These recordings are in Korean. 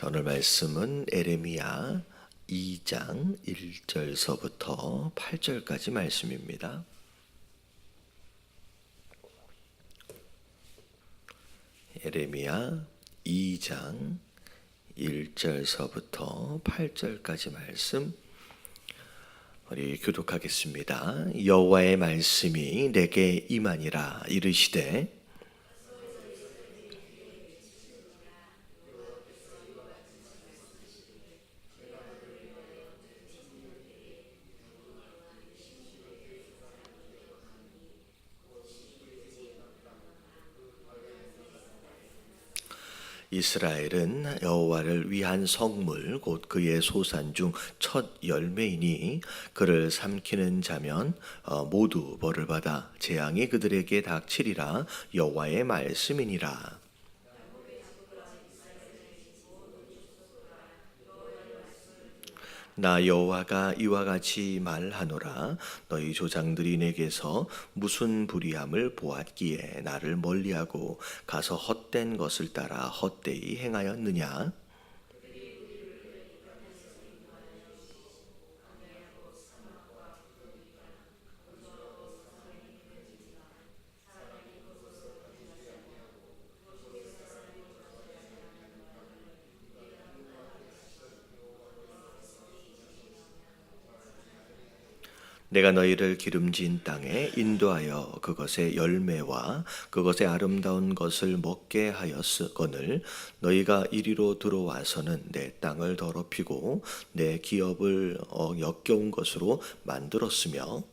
자, 오늘 말씀은 에레미야 2장 1절서부터 8절까지 말씀입니다. 에레미야 2장 1절서부터 8절까지 말씀 우리 교독하겠습니다. 여호와의 말씀이 내게 임하니라. 이르시되 이스라엘은 여호와를 위한 성물 곧 그의 소산 중 첫 열매이니 그를 삼키는 자면 모두 벌을 받아 재앙이 그들에게 닥치리라. 여호와의 말씀이니라. 나 여호와가 이와 같이 말하노라. 너희 조상들이 내게서 무슨 불의함을 보았기에 나를 멀리하고 가서 헛된 것을 따라 헛되이 행하였느냐. 내가 너희를 기름진 땅에 인도하여 그것의 열매와 그것의 아름다운 것을 먹게 하였거늘 너희가 이리로 들어와서는 내 땅을 더럽히고 내 기업을 역겨운 것으로 만들었으며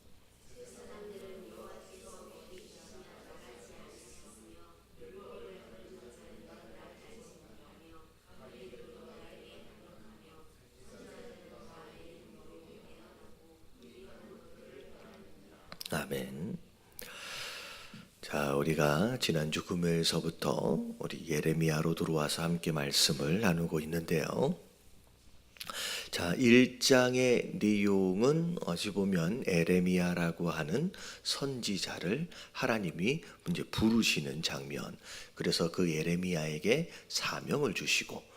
아멘. 자, 우리가 지난주 금요일서부터 우리 예레미야로 들어와서 함께 말씀을 나누고 있는데요. 자, 1장의 내용은 어찌 보면 에레미야라고 하는 선지자를 하나님이 이제 부르시는 장면. 그래서 그 에레미야에게 사명을 주시고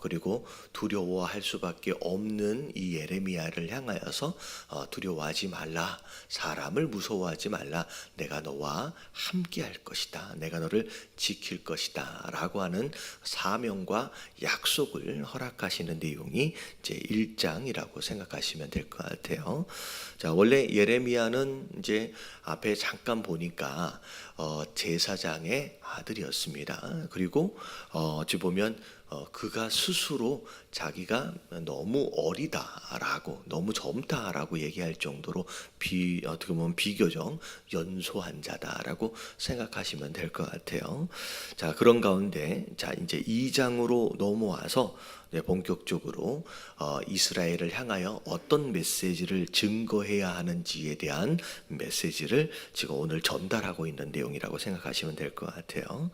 그리고 두려워할 수밖에 없는 이 예레미야를 향하여서 두려워하지 말라. 사람을 무서워하지 말라. 내가 너와 함께 할 것이다. 내가 너를 지킬 것이다. 라고 하는 사명과 약속을 허락하시는 내용이 이제 1장이라고 생각하시면 될 것 같아요. 자, 원래 예레미야는 이제 앞에 잠깐 보니까 제사장의 아들이었습니다. 그리고 어찌 보면 그가 스스로 자기가 너무 어리다라고 너무 젊다라고 얘기할 정도로 어떻게 보면 비교적 연소한 자다라고 생각하시면 될 것 같아요. 자, 그런 가운데 자 이제 2장으로 넘어와서 본격적으로 이스라엘을 향하여 어떤 메시지를 증거해야 하는지에 대한 메시지를 지금 오늘 전달하고 있는 내용이라고 생각하시면 될 것 같아요.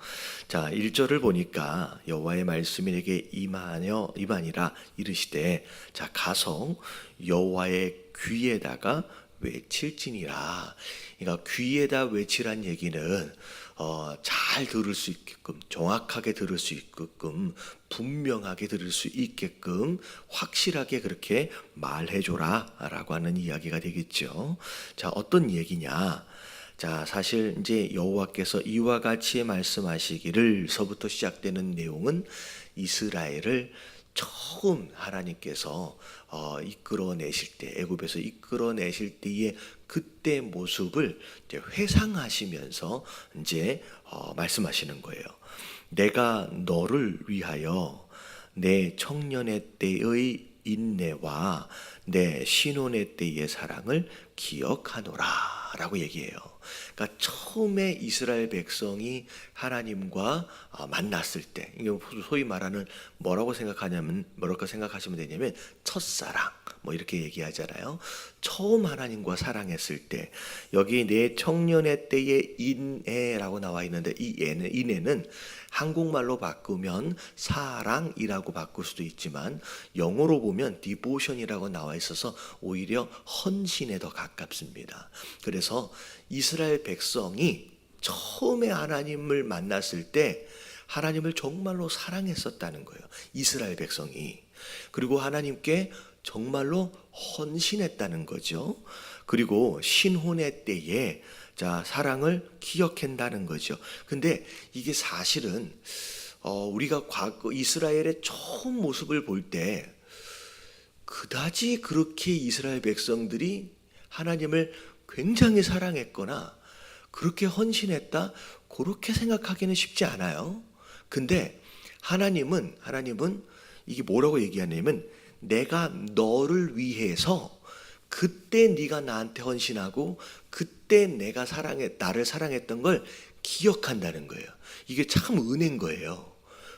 자, 1절을 보니까 여호와의 말씀이 내게 임하니라 이르시되 자 가서 여호와의 귀에다가 외칠지니라. 그러니까 귀에다 외치란 얘기는 잘 들을 수 있게끔 정확하게 들을 수 있게끔 분명하게 들을 수 있게끔 확실하게 그렇게 말해줘라 라고 하는 이야기가 되겠죠. 자, 어떤 얘기냐. 자, 사실 이제 여호와께서 이와 같이 말씀하시기를서부터 시작되는 내용은 이스라엘을 처음 하나님께서 이끌어내실 때 애굽에서 이끌어내실 때의 그때 모습을 이제 회상하시면서 이제 말씀하시는 거예요. 내가 너를 위하여 내 청년의 때의 인내와 내 신혼의 때의 사랑을 기억하노라 라고 얘기해요. 그러니까 처음에 이스라엘 백성이 하나님과 만났을 때, 소위 말하는 뭐라고 생각하시면 되냐면 첫사랑 뭐 이렇게 얘기하잖아요. 처음 하나님과 사랑했을 때, 여기 내 청년의 때의 인애라고 나와 있는데 이 인애는 한국말로 바꾸면 사랑이라고 바꿀 수도 있지만 영어로 보면 디보션이라고 나와 있어서 오히려 헌신에 더 가깝습니다. 그래서 이스라엘 백성이 처음에 하나님을 만났을 때 하나님을 정말로 사랑했었다는 거예요. 이스라엘 백성이. 그리고 하나님께 정말로 헌신했다는 거죠. 그리고 신혼의 때에 사랑을 기억한다는 거죠. 근데 이게 사실은 우리가 과거 이스라엘의 처음 모습을 볼 때 그다지 그렇게 이스라엘 백성들이 하나님을 굉장히 사랑했거나 그렇게 헌신했다 그렇게 생각하기는 쉽지 않아요. 근데 하나님은 이게 뭐라고 얘기하냐면 내가 너를 위해서 그때 네가 나한테 헌신하고 그때 내가 나를 사랑했던 걸 기억한다는 거예요. 이게 참 은혜인 거예요.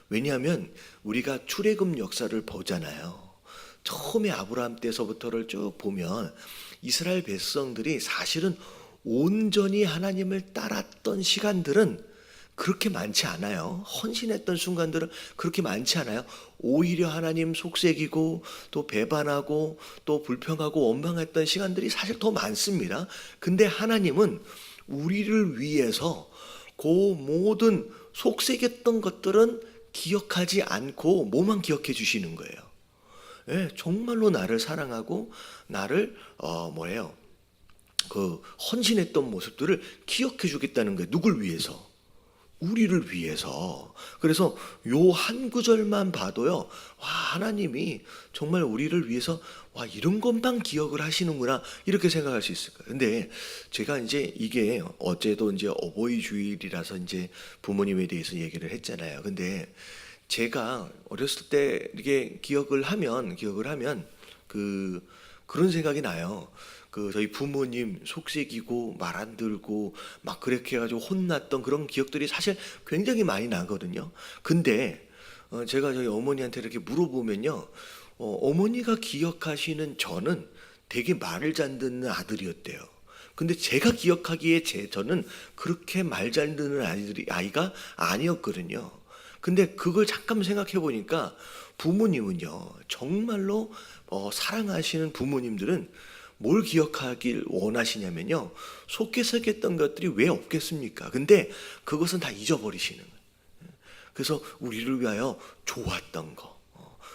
왜냐하면 우리가 출애굽 역사를 보잖아요. 처음에 아브라함 때서부터를 쭉 보면 이스라엘 백성들이 사실은 온전히 하나님을 따랐던 시간들은 그렇게 많지 않아요. 헌신했던 순간들은 그렇게 많지 않아요. 오히려 하나님 속색이고 또 배반하고 또 불평하고 원망했던 시간들이 사실 더 많습니다. 근데 하나님은 우리를 위해서 그 모든 속색했던 것들은 기억하지 않고 뭐만 기억해 주시는 거예요. 예, 정말로 나를 사랑하고 나를 헌신했던 모습들을 기억해 주겠다는 거예요. 누굴 위해서? 우리를 위해서. 그래서 요 한 구절만 봐도요, 와, 하나님이 정말 우리를 위해서 와, 이런 것만 기억을 하시는구나 이렇게 생각할 수 있을 거예요. 근데 제가 이제 이게 어제도 이제 어버이 주일이라서 이제 부모님에 대해서 얘기를 했잖아요. 근데 제가 어렸을 때 이렇게 기억을 하면 그런 생각이 나요. 저희 부모님 속색이고 말 안 들고 막 그렇게 해가지고 혼났던 그런 기억들이 사실 굉장히 많이 나거든요. 근데 제가 저희 어머니한테 이렇게 물어보면요, 어머니가 기억하시는 저는 되게 말을 잘 듣는 아들이었대요. 근데 제가 기억하기에 저는 그렇게 말 잘 듣는 아이가 아니었거든요. 근데 그걸 잠깐 생각해 보니까 부모님은요, 정말로 사랑하시는 부모님들은 뭘 기억하길 원하시냐면요, 속개석했던 것들이 왜 없겠습니까? 근데 그것은 다 잊어버리시는 거예요. 그래서 우리를 위하여 좋았던 거,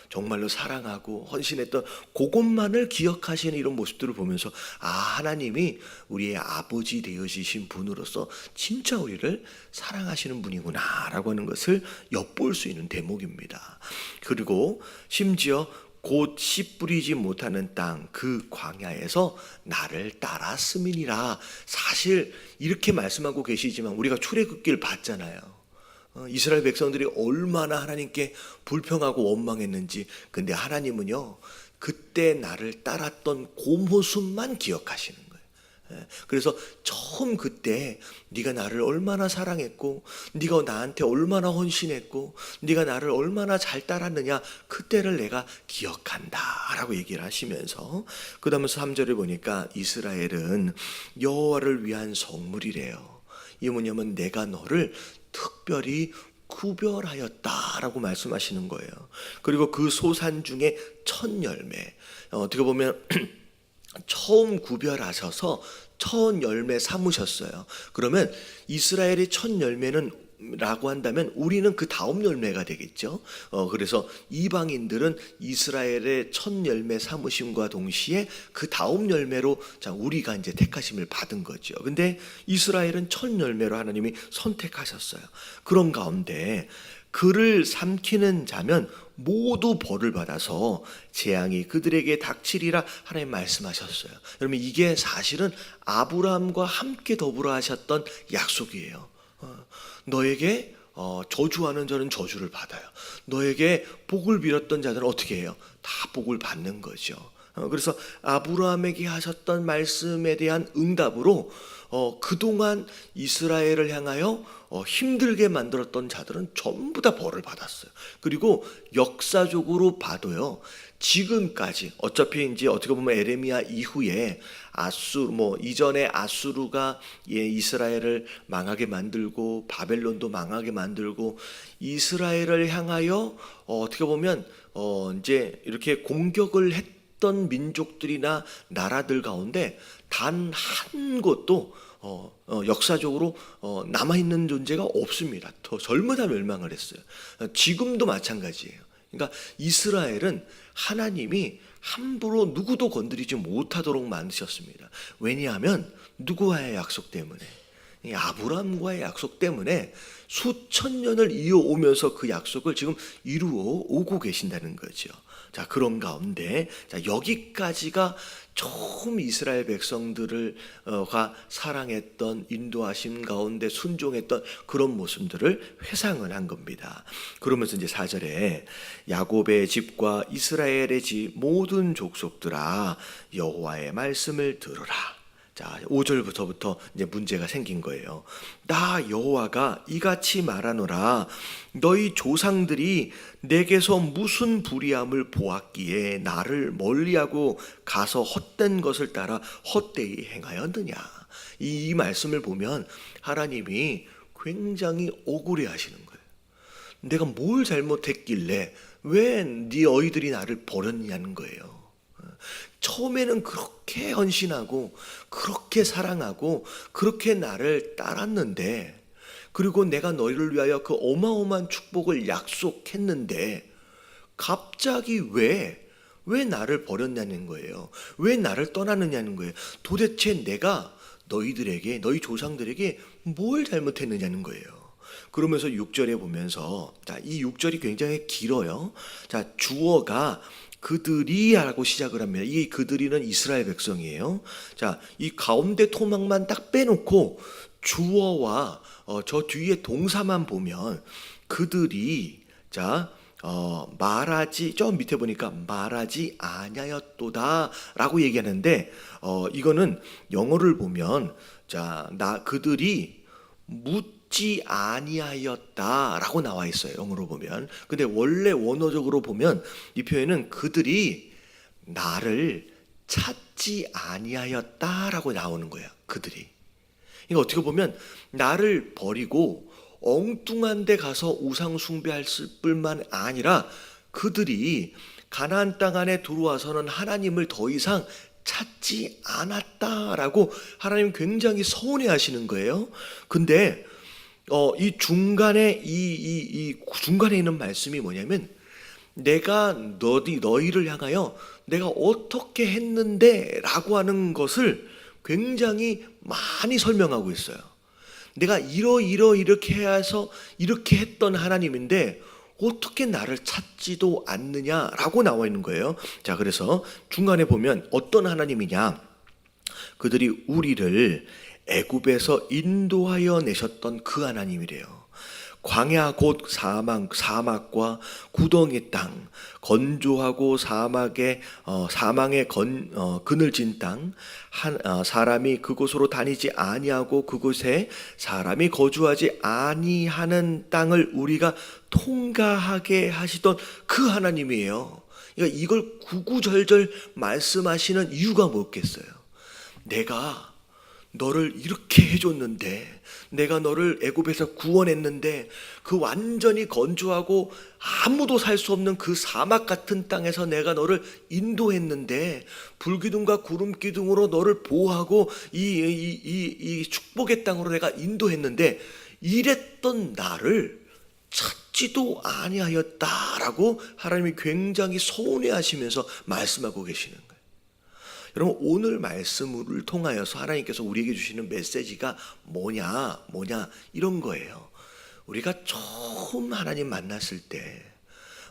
정말로 사랑하고 헌신했던 그것만을 기억하시는 이런 모습들을 보면서 하나님이 우리의 아버지 되어지신 분으로서 진짜 우리를 사랑하시는 분이구나 라고 하는 것을 엿볼 수 있는 대목입니다. 그리고 심지어 곧 씨 뿌리지 못하는 땅 그 광야에서 나를 따랐음이니라. 사실 이렇게 말씀하고 계시지만 우리가 출애굽기를 봤잖아요. 이스라엘 백성들이 얼마나 하나님께 불평하고 원망했는지. 근데 하나님은요, 그때 나를 따랐던 그 모습만 기억하시는 거예요. 그래서 처음 그때 네가 나를 얼마나 사랑했고 네가 나한테 얼마나 헌신했고 네가 나를 얼마나 잘 따랐느냐, 그때를 내가 기억한다 라고 얘기를 하시면서 그 다음에 3절에 보니까 이스라엘은 여호와를 위한 성물이래요. 이 뭐냐면 내가 너를 특별히 구별하였다라고 말씀하시는 거예요. 그리고 그 소산 중에 첫 열매, 어떻게 보면 처음 구별하셔서 첫 열매 삼으셨어요. 그러면 이스라엘의 첫 열매는 라고 한다면 우리는 그 다음 열매가 되겠죠. 그래서 이방인들은 이스라엘의 첫 열매 삼으심과 동시에 그 다음 열매로 우리가 이제 택하심을 받은 거죠. 근데 이스라엘은 첫 열매로 하나님이 선택하셨어요. 그런 가운데 그를 삼키는 자면 모두 벌을 받아서 재앙이 그들에게 닥치리라 하나님 말씀하셨어요. 여러분, 이게 사실은 아브라함과 함께 더불어 하셨던 약속이에요. 너에게 저주하는 자는 저주를 받아요. 너에게 복을 빌었던 자들은 어떻게 해요? 다 복을 받는 거죠. 그래서 아브라함에게 하셨던 말씀에 대한 응답으로 그동안 이스라엘을 향하여 힘들게 만들었던 자들은 전부 다 벌을 받았어요. 그리고 역사적으로 봐도요, 지금까지 어차피 이제 어떻게 보면 에레미야 이후에 이전에 아수르가 이스라엘을 망하게 만들고 바벨론도 망하게 만들고 이스라엘을 향하여 어떻게 보면 이제 이렇게 공격을 했던 민족들이나 나라들 가운데 단 한 곳도 역사적으로 남아있는 존재가 없습니다. 더 젊으다 멸망을 했어요. 지금도 마찬가지예요. 그러니까 이스라엘은 하나님이 함부로 누구도 건드리지 못하도록 만드셨습니다. 왜냐하면 누구와의 약속 때문에, 이 아브라함과의 약속 때문에 수천 년을 이어오면서 그 약속을 지금 이루어 오고 계신다는 거죠. 자, 그런 가운데 여기까지가 처음 이스라엘 백성들을 사랑했던, 인도하심 가운데 순종했던 그런 모습들을 회상을 한 겁니다. 그러면서 이제 4절에 야곱의 집과 이스라엘의 집 모든 족속들아 여호와의 말씀을 들으라. 자, 5절부터 이제 문제가 생긴 거예요. 나 여호와가 이같이 말하노라. 너희 조상들이 내게서 무슨 불의함을 보았기에 나를 멀리하고 가서 헛된 것을 따라 헛되이 행하였느냐. 이 말씀을 보면 하나님이 굉장히 억울해 하시는 거예요. 내가 뭘 잘못했길래 왜 너희들이 나를 버렸냐는 거예요. 처음에는 그렇게 헌신하고 그렇게 사랑하고 그렇게 나를 따랐는데, 그리고 내가 너희를 위하여 그 어마어마한 축복을 약속했는데 갑자기 왜 나를 버렸냐는 거예요. 왜 나를 떠나느냐는 거예요. 도대체 내가 너희들에게, 너희 조상들에게 뭘 잘못했느냐는 거예요. 그러면서 6절에 보면서, 자, 이 6절이 굉장히 길어요. 자, 주어가 그들이 하고 시작을 합니다. 이 그들이는 이스라엘 백성이에요. 자, 이 가운데 토막만 딱 빼놓고 주어와 저 뒤에 동사만 보면 그들이, 자, 말하지, 저 밑에 보니까 말하지 아니하였도다 라고 얘기하는데, 이거는 영어를 보면, 자, 그들이 묻지 아니하였다라고 나와 있어요. 영어로 보면. 근데 원래 원어적으로 보면 이 표현은 그들이 나를 찾지 아니하였다라고 나오는 거예요. 그들이. 이거 어떻게 보면 나를 버리고 엉뚱한 데 가서 우상 숭배할 뿐만 아니라 그들이 가나안 땅 안에 들어와서는 하나님을 더 이상 찾지 않았다라고 하나님 굉장히 서운해 하시는 거예요. 근데 이 중간에 이 중간에 있는 말씀이 뭐냐면, 내가 너희를 향하여 내가 어떻게 했는데 라고 하는 것을 굉장히 많이 설명하고 있어요. 내가 이렇게 해서 이렇게 했던 하나님인데 어떻게 나를 찾지도 않느냐라고 나와 있는 거예요. 자, 그래서 중간에 보면 어떤 하나님이냐, 그들이 우리를 애굽에서 인도하여 내셨던 그 하나님이래요. 광야 곧 사막과 구덩이 땅, 건조하고 사망의 그늘진 땅, 사람이 그곳으로 다니지 아니하고 그곳에 사람이 거주하지 아니하는 땅을 우리가 통과하게 하시던 그 하나님이에요. 그러니까 이걸 구구절절 말씀하시는 이유가 뭐겠어요? 내가 너를 이렇게 해줬는데, 내가 너를 애굽에서 구원했는데, 그 완전히 건조하고 아무도 살 수 없는 그 사막 같은 땅에서 내가 너를 인도했는데, 불기둥과 구름기둥으로 너를 보호하고 이 축복의 땅으로 내가 인도했는데, 이랬던 나를 찾지도 아니하였다라고 하나님이 굉장히 서운해하시면서 말씀하고 계시는 거예요. 여러분, 오늘 말씀을 통하여서 하나님께서 우리에게 주시는 메시지가 뭐냐 이런 거예요. 우리가 처음 하나님 만났을 때,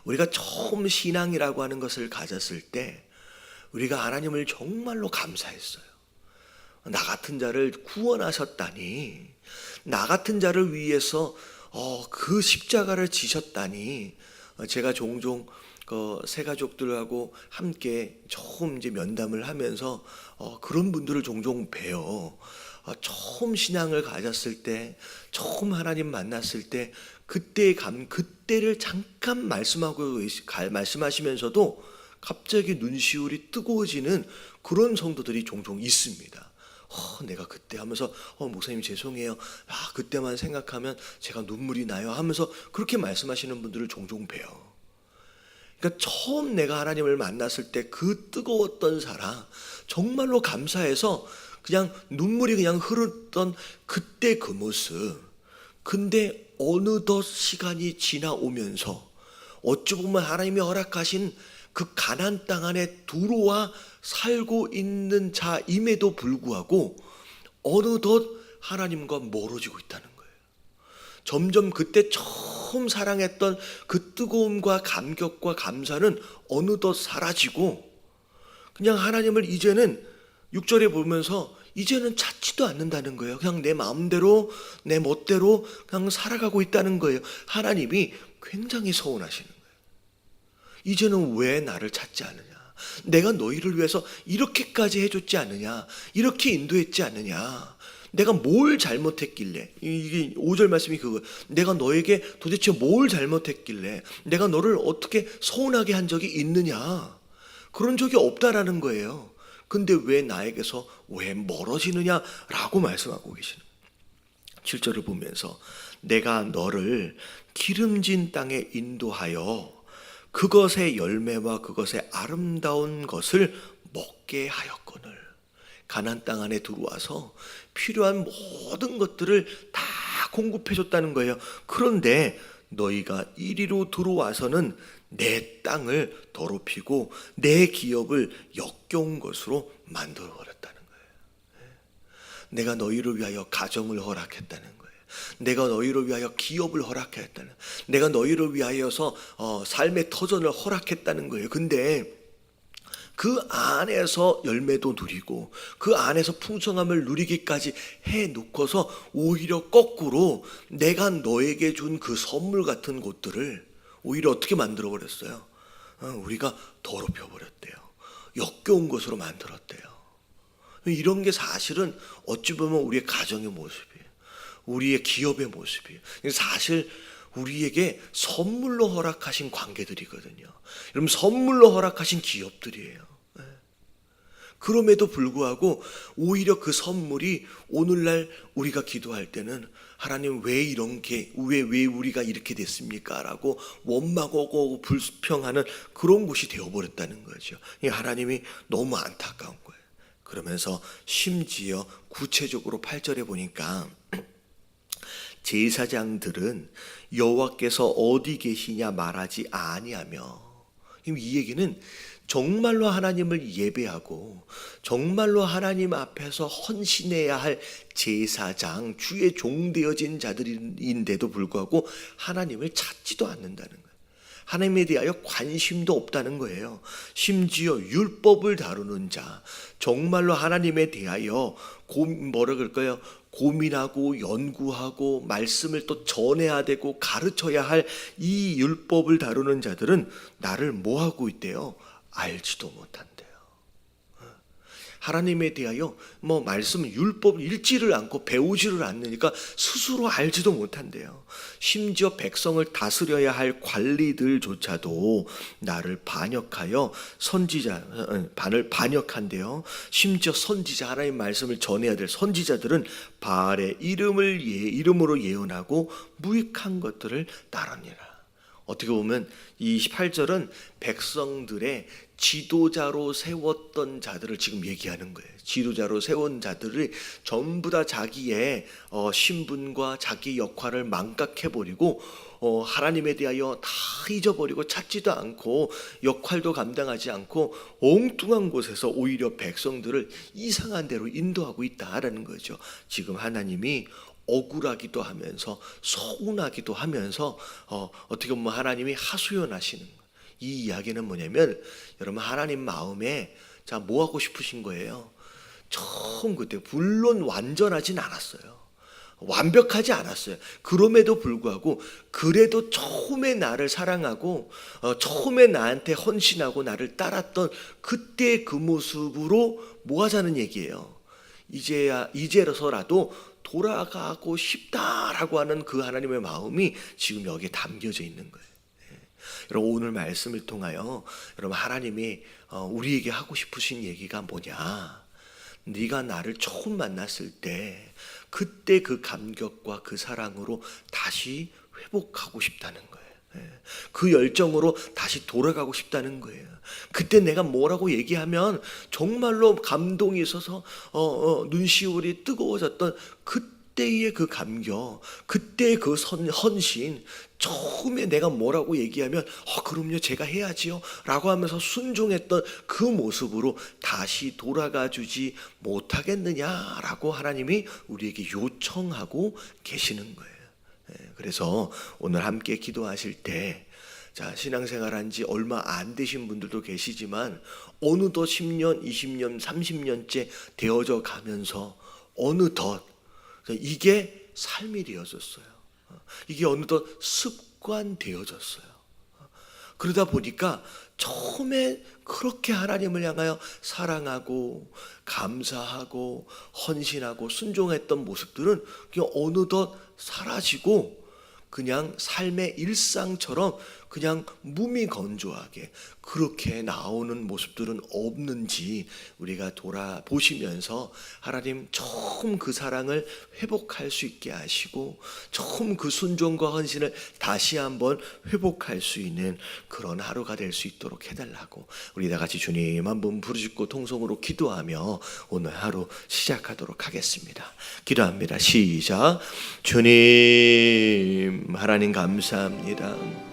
우리가 처음 신앙이라고 하는 것을 가졌을 때 우리가 하나님을 정말로 감사했어요. 나 같은 자를 구원하셨다니, 나 같은 자를 위해서 그 십자가를 지셨다니. 제가 종종 새 가족들하고 함께 처음 이제 면담을 하면서 그런 분들을 종종 봬요. 처음 신앙을 가졌을 때, 처음 하나님 만났을 때 그때를 잠깐 말씀하시면서도 갑자기 눈시울이 뜨거워지는 그런 성도들이 종종 있습니다. 내가 그때 하면서 목사님 죄송해요. 그때만 생각하면 제가 눈물이 나요 하면서 그렇게 말씀하시는 분들을 종종 봬요. 그러니까 처음 내가 하나님을 만났을 때 그 뜨거웠던 사랑, 정말로 감사해서 그냥 눈물이 그냥 흐르던 그때 그 모습. 근데 어느덧 시간이 지나오면서 어찌 보면 하나님이 허락하신 그 가나안 땅 안에 들어와 살고 있는 자임에도 불구하고 어느덧 하나님과 멀어지고 있다는 거예요. 점점 그때 처음 사랑했던 그 뜨거움과 감격과 감사는 어느덧 사라지고 그냥 하나님을 이제는 6절에 보면서 이제는 찾지도 않는다는 거예요. 그냥 내 마음대로 내 멋대로 그냥 살아가고 있다는 거예요. 하나님이 굉장히 서운하시는 거예요. 이제는 왜 나를 찾지 않느냐? 내가 너희를 위해서 이렇게까지 해줬지 않느냐? 이렇게 인도했지 않느냐? 내가 뭘 잘못했길래, 이게 5절 말씀이 그거예요. 내가 너에게 도대체 뭘 잘못했길래 내가 너를 어떻게 서운하게 한 적이 있느냐? 그런 적이 없다라는 거예요. 근데 왜 나에게서 왜 멀어지느냐라고 말씀하고 계시는 거예요. 7절을 보면서 내가 너를 기름진 땅에 인도하여 그것의 열매와 그것의 아름다운 것을 먹게 하였거늘. 가나안 땅 안에 들어와서 필요한 모든 것들을 다 공급해 줬다는 거예요. 그런데 너희가 이리로 들어와서는 내 땅을 더럽히고 내 기업을 역겨운 것으로 만들어 버렸다는 거예요. 내가 너희를 위하여 가정을 허락했다는 거예요. 내가 너희를 위하여 기업을 허락했다는, 내가 너희를 위하여서 삶의 터전을 허락했다는 거예요. 근데 그 안에서 열매도 누리고 그 안에서 풍성함을 누리기까지 해놓고서 오히려 거꾸로 내가 너에게 준 그 선물 같은 곳들을 오히려 어떻게 만들어버렸어요? 우리가 더럽혀버렸대요. 역겨운 것으로 만들었대요. 이런 게 사실은 어찌 보면 우리의 가정의 모습이에요. 우리의 기업의 모습이에요. 사실 우리에게 선물로 허락하신 관계들이거든요. 여러분, 선물로 허락하신 기업들이에요. 그럼에도 불구하고 오히려 그 선물이 오늘날 우리가 기도할 때는 하나님 왜 이런 게 왜 우리가 이렇게 됐습니까? 라고 원망하고 불평하는 그런 곳이 되어버렸다는 거죠. 하나님이 너무 안타까운 거예요. 그러면서 심지어 구체적으로 8절에 보니까 제사장들은 여호와께서 어디 계시냐 말하지 아니하며, 이 얘기는 정말로 하나님을 예배하고 정말로 하나님 앞에서 헌신해야 할 제사장, 주의 종되어진 자들인데도 불구하고 하나님을 찾지도 않는다는 거예요. 하나님에 대하여 관심도 없다는 거예요. 심지어 율법을 다루는 자, 정말로 하나님에 대하여 뭐라 그럴까요? 고민하고 연구하고 말씀을 또 전해야 되고 가르쳐야 할 이 율법을 다루는 자들은 나를 뭐 하고 있대요? 알지도 못한대요. 하나님에 대하여 말씀 율법 읽지를 않고 배우지를 않으니까 스스로 알지도 못한대요. 심지어 백성을 다스려야 할 관리들조차도 나를 반역하여 반역한대요. 심지어 선지자, 하나님 말씀을 전해야 될 선지자들은 바알의 이름으로 예언하고 무익한 것들을 따르니라. 어떻게 보면 이 18절은 백성들의 지도자로 세웠던 자들을 지금 얘기하는 거예요. 지도자로 세운 자들이 전부 다 자기의 신분과 자기 역할을 망각해버리고 하나님에 대하여 다 잊어버리고 찾지도 않고 역할도 감당하지 않고 엉뚱한 곳에서 오히려 백성들을 이상한 데로 인도하고 있다라는 거죠. 지금 하나님이 억울하기도 하면서 서운하기도 하면서 어떻게 보면 하나님이 하소연하시는 거예요. 이 이야기는 뭐냐면 여러분, 하나님 마음에 뭐 하고 싶으신 거예요? 처음 그때 물론 완전하진 않았어요. 완벽하지 않았어요. 그럼에도 불구하고 그래도 처음에 나를 사랑하고 처음에 나한테 헌신하고 나를 따랐던 그때 그 모습으로 뭐 하자는 얘기예요. 이제서라도 돌아가고 싶다라고 하는 그 하나님의 마음이 지금 여기에 담겨져 있는 거예요. 여러분, 오늘 말씀을 통하여 여러분, 하나님이 우리에게 하고 싶으신 얘기가 뭐냐? 네가 나를 처음 만났을 때 그때 그 감격과 그 사랑으로 다시 회복하고 싶다는 거예요. 그 열정으로 다시 돌아가고 싶다는 거예요. 그때 내가 뭐라고 얘기하면 정말로 감동이 있어서 눈시울이 뜨거워졌던 그때의 그 감격, 그때의 그 헌신, 처음에 내가 뭐라고 얘기하면 그럼요 제가 해야지요 라고 하면서 순종했던 그 모습으로 다시 돌아가 주지 못하겠느냐라고 하나님이 우리에게 요청하고 계시는 거예요. 그래서 오늘 함께 기도하실 때, 자, 신앙생활한 지 얼마 안 되신 분들도 계시지만 어느덧 10년, 20년, 30년째 되어져 가면서 어느덧 이게 삶이 되어졌어요. 이게 어느덧 습관되어졌어요. 그러다 보니까 처음에 그렇게 하나님을 향하여 사랑하고 감사하고 헌신하고 순종했던 모습들은 그냥 어느덧 사라지고 그냥 삶의 일상처럼 그냥 무미건조하게 그렇게 나오는 모습들은 없는지 우리가 돌아보시면서 하나님 처음 그 사랑을 회복할 수 있게 하시고 처음 그 순종과 헌신을 다시 한번 회복할 수 있는 그런 하루가 될 수 있도록 해달라고 우리 다 같이 주님 한번 부르짖고 통성으로 기도하며 오늘 하루 시작하도록 하겠습니다. 기도합니다. 시작. 주님, 하나님 감사합니다.